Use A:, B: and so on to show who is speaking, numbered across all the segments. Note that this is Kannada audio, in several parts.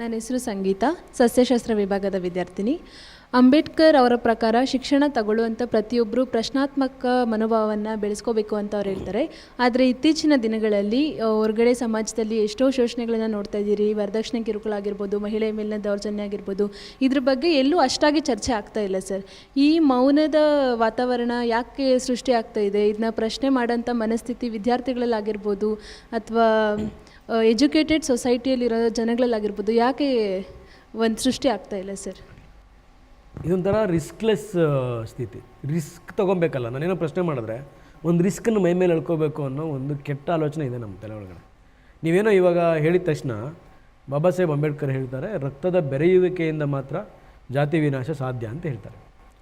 A: ನನ್ನ ಹೆಸರು ಸಂಗೀತ, ಸಸ್ಯಶಾಸ್ತ್ರ ವಿಭಾಗದ ವಿದ್ಯಾರ್ಥಿನಿ. ಅಂಬೇಡ್ಕರ್ ಅವರ ಪ್ರಕಾರ ಶಿಕ್ಷಣ ತಗೊಳ್ಳುವಂಥ ಪ್ರತಿಯೊಬ್ಬರು ಪ್ರಶ್ನಾತ್ಮಕ ಮನೋಭಾವವನ್ನು ಬೆಳೆಸ್ಕೋಬೇಕು ಅಂತ ಅವ್ರು ಹೇಳ್ತಾರೆ. ಆದರೆ ಇತ್ತೀಚಿನ ದಿನಗಳಲ್ಲಿ ಹೊರಗಡೆ ಸಮಾಜದಲ್ಲಿ ಎಷ್ಟೋ ಶೋಷಣೆಗಳನ್ನು ನೋಡ್ತಾ ಇದ್ದೀರಿ. ವರದಕ್ಷಿಣೆ ಕಿರುಕುಳ ಆಗಿರ್ಬೋದು, ಮಹಿಳೆ ಮೇಲಿನ ದೌರ್ಜನ್ಯ ಆಗಿರ್ಬೋದು, ಇದ್ರ ಬಗ್ಗೆ ಎಲ್ಲೂ ಅಷ್ಟಾಗಿ ಚರ್ಚೆ ಆಗ್ತಾ ಇಲ್ಲ ಸರ್. ಈ ಮೌನದ ವಾತಾವರಣ ಯಾಕೆ ಸೃಷ್ಟಿ ಆಗ್ತಾ ಇದೆ? ಇದನ್ನ ಪ್ರಶ್ನೆ ಮಾಡೋಂಥ ಮನಸ್ಥಿತಿ ವಿದ್ಯಾರ್ಥಿಗಳಲ್ಲಾಗಿರ್ಬೋದು ಅಥವಾ ಎಜುಕೇಟೆಡ್ ಸೊಸೈಟಿಯಲ್ಲಿರೋ ಜನಗಳಲ್ಲಾಗಿರ್ಬೋದು ಯಾಕೆ ಒಂದು ಸೃಷ್ಟಿ ಆಗ್ತಾ ಇಲ್ಲ ಸರ್?
B: ಇದೊಂಥರ ರಿಸ್ಕ್ಲೆಸ್ ಸ್ಥಿತಿ. ರಿಸ್ಕ್ ತೊಗೊಬೇಕಲ್ಲ. ನಾನೇನೋ ಪ್ರಶ್ನೆ ಮಾಡಿದ್ರೆ ಒಂದು ರಿಸ್ಕನ್ನು ಮೈ ಮೇಲೆ ಎಳ್ಕೋಬೇಕು ಅನ್ನೋ ಒಂದು ಕೆಟ್ಟ ಆಲೋಚನೆ ಇದೆ ನಮ್ಮ ತಲೆ ಒಳಗಡೆ. ನೀವೇನೋ ಇವಾಗ ಹೇಳಿದ ತಕ್ಷಣ ಬಾಬಾ ಸಾಹೇಬ್ ಅಂಬೇಡ್ಕರ್ ಹೇಳ್ತಾರೆ, ರಕ್ತದ ಬೆರೆಯುವಿಕೆಯಿಂದ ಮಾತ್ರ ಜಾತಿ ವಿನಾಶ ಸಾಧ್ಯ ಅಂತ ಹೇಳ್ತಾರೆ.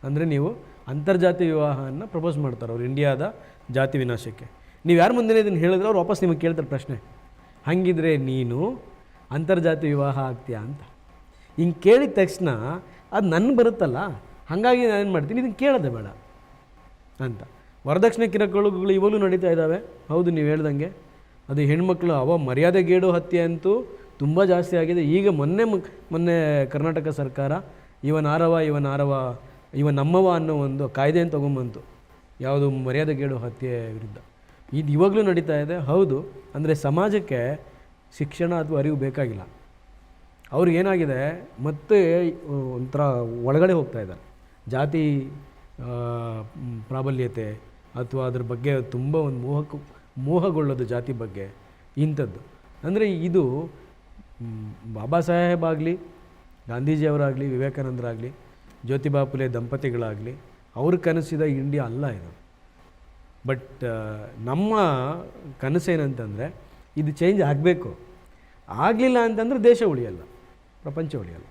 B: ಅಂದರೆ ನೀವು ಅಂತರ್ಜಾತಿ ವಿವಾಹವನ್ನು ಪ್ರಪೋಸ್ ಮಾಡ್ತಾರೆ ಅವ್ರು ಇಂಡಿಯಾದ ಜಾತಿ ವಿನಾಶಕ್ಕೆ. ನೀವು ಯಾರ ಮುಂದೆ ಇದನ್ನು ಹೇಳಿದ್ರೆ ಅವ್ರು ವಾಪಸ್ ನಿಮಗೆ ಕೇಳ್ತಾರೆ ಪ್ರಶ್ನೆ, ಹಾಗಿದ್ರೆ ನೀನು ಅಂತರ್ಜಾತಿ ವಿವಾಹ ಆಗ್ತೀಯಾ ಅಂತ. ಹಿಂಗೆ ಕೇಳಿದ ತಕ್ಷಣ ಅದು ನನಗೆ ಬರುತ್ತಲ್ಲ, ಹಾಗಾಗಿ ನಾನೇನು ಮಾಡ್ತೀನಿ, ಇದನ್ನು ಕೇಳೋದೆ ಬೇಡ ಅಂತ. ವರದಕ್ಷಿಣೆ ಕಿರುಕುಳಗಳು ಇವಾಗಲೂ ನಡೀತಾ ಇದ್ದಾವೆ. ಹೌದು, ನೀವು ಹೇಳ್ದಂಗೆ ಅದು ಹೆಣ್ಮಕ್ಳು ಮರ್ಯಾದೆಗೇಡು ಹತ್ಯೆ ಅಂತೂ ತುಂಬ ಜಾಸ್ತಿ ಆಗಿದೆ. ಈಗ ಮೊನ್ನೆ ಕರ್ನಾಟಕ ಸರ್ಕಾರ ಇವ ನಮ್ಮವ ಅನ್ನೋ ಒಂದು ಕಾಯ್ದೆಯನ್ನು ತೊಗೊಂಬಂತು, ಯಾವುದು ಮರ್ಯಾದೆಗೇಡು ಹತ್ಯೆ ವಿರುದ್ಧ. ಇದು ಇವಾಗಲೂ ನಡೀತಾ ಇದೆ. ಹೌದು, ಅಂದರೆ ಸಮಾಜಕ್ಕೆ ಶಿಕ್ಷಣ ಅಥವಾ ಅರಿವು ಬೇಕಾಗಿಲ್ಲ. ಅವ್ರಿಗೇನಾಗಿದೆ ಮತ್ತೆ ಒಂಥರ ಒಳಗಡೆ ಹೋಗ್ತಾ ಇದ್ದಾರೆ. ಜಾತಿ ಪ್ರಾಬಲ್ಯತೆ ಅಥವಾ ಅದ್ರ ಬಗ್ಗೆ ತುಂಬ ಒಂದು ಮೋಹಗೊಳ್ಳೋದು ಜಾತಿ ಬಗ್ಗೆ ಇಂಥದ್ದು. ಅಂದರೆ ಇದು ಬಾಬಾ ಸಾಹೇಬ್ ಆಗಲಿ, ಗಾಂಧೀಜಿಯವರಾಗಲಿ, ವಿವೇಕಾನಂದರಾಗಲಿ, ಜ್ಯೋತಿಬಾ ಫುಲೆ ದಂಪತಿಗಳಾಗಲಿ ಅವ್ರ ಕನಸಿದ ಇಂಡಿಯಾ ಅಲ್ಲ ಇದು. ಬಟ್ ನಮ್ಮ ಕನಸೇನಂತಂದರೆ ಇದು ಚೇಂಜ್ ಆಗಬೇಕು. ಆಗಲಿಲ್ಲ ಅಂತಂದರೆ ದೇಶ ಉಳಿಯಲ್ಲ, ಪ್ರಪಂಚ ಉಳಿಯಲ್ಲ.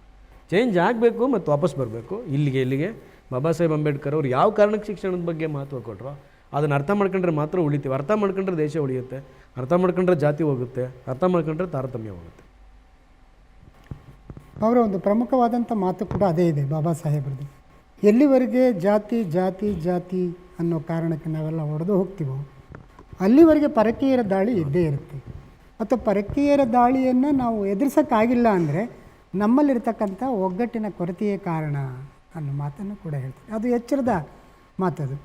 B: ಚೇಂಜ್ ಆಗಬೇಕು ಮತ್ತು ವಾಪಸ್ ಬರಬೇಕು ಇಲ್ಲಿಗೆ. ಬಾಬಾ ಸಾಹೇಬ್ ಅಂಬೇಡ್ಕರ್ ಅವ್ರು ಯಾವ ಕಾರಣಕ್ಕೆ ಶಿಕ್ಷಣದ ಬಗ್ಗೆ ಮಹತ್ವ ಕೊಟ್ಟರು ಅದನ್ನು ಅರ್ಥ ಮಾಡ್ಕೊಂಡ್ರೆ ಮಾತ್ರ ಉಳಿತೀವಿ. ಅರ್ಥ ಮಾಡ್ಕೊಂಡ್ರೆ ದೇಶ ಉಳಿಯುತ್ತೆ, ಅರ್ಥ ಮಾಡ್ಕೊಂಡ್ರೆ ಜಾತಿ ಹೋಗುತ್ತೆ, ಅರ್ಥ ಮಾಡ್ಕೊಂಡ್ರೆ ತಾರತಮ್ಯ ಹೋಗುತ್ತೆ.
C: ಅವರ ಒಂದು ಪ್ರಮುಖವಾದಂಥ ಮಾತು ಕೂಡ ಅದೇ ಇದೆ ಬಾಬಾ ಸಾಹೇಬ್ರದ್ದು. ಎಲ್ಲಿವರೆಗೆ ಜಾತಿ ಜಾತಿ ಜಾತಿ ಅನ್ನೋ ಕಾರಣಕ್ಕೆ ನಾವೆಲ್ಲ ಹೊಡೆದು ಹೋಗ್ತೀವೋ ಅಲ್ಲಿವರೆಗೆ ಪರಕೀಯರ ದಾಳಿ ಇದ್ದೇ ಇರುತ್ತೆ. ಮತ್ತು ಪರಕೀಯರ ದಾಳಿಯನ್ನು ನಾವು ಎದುರಿಸೋಕ್ಕಾಗಿಲ್ಲ ಅಂದರೆ ನಮ್ಮಲ್ಲಿರ್ತಕ್ಕಂಥ ಒಗ್ಗಟ್ಟಿನ ಕೊರತೆಯೇ ಕಾರಣ ಅನ್ನೋ ಮಾತನ್ನು ಕೂಡ ಹೇಳ್ತೀವಿ. ಅದು ಎಚ್ಚರದ ಮಾತದು.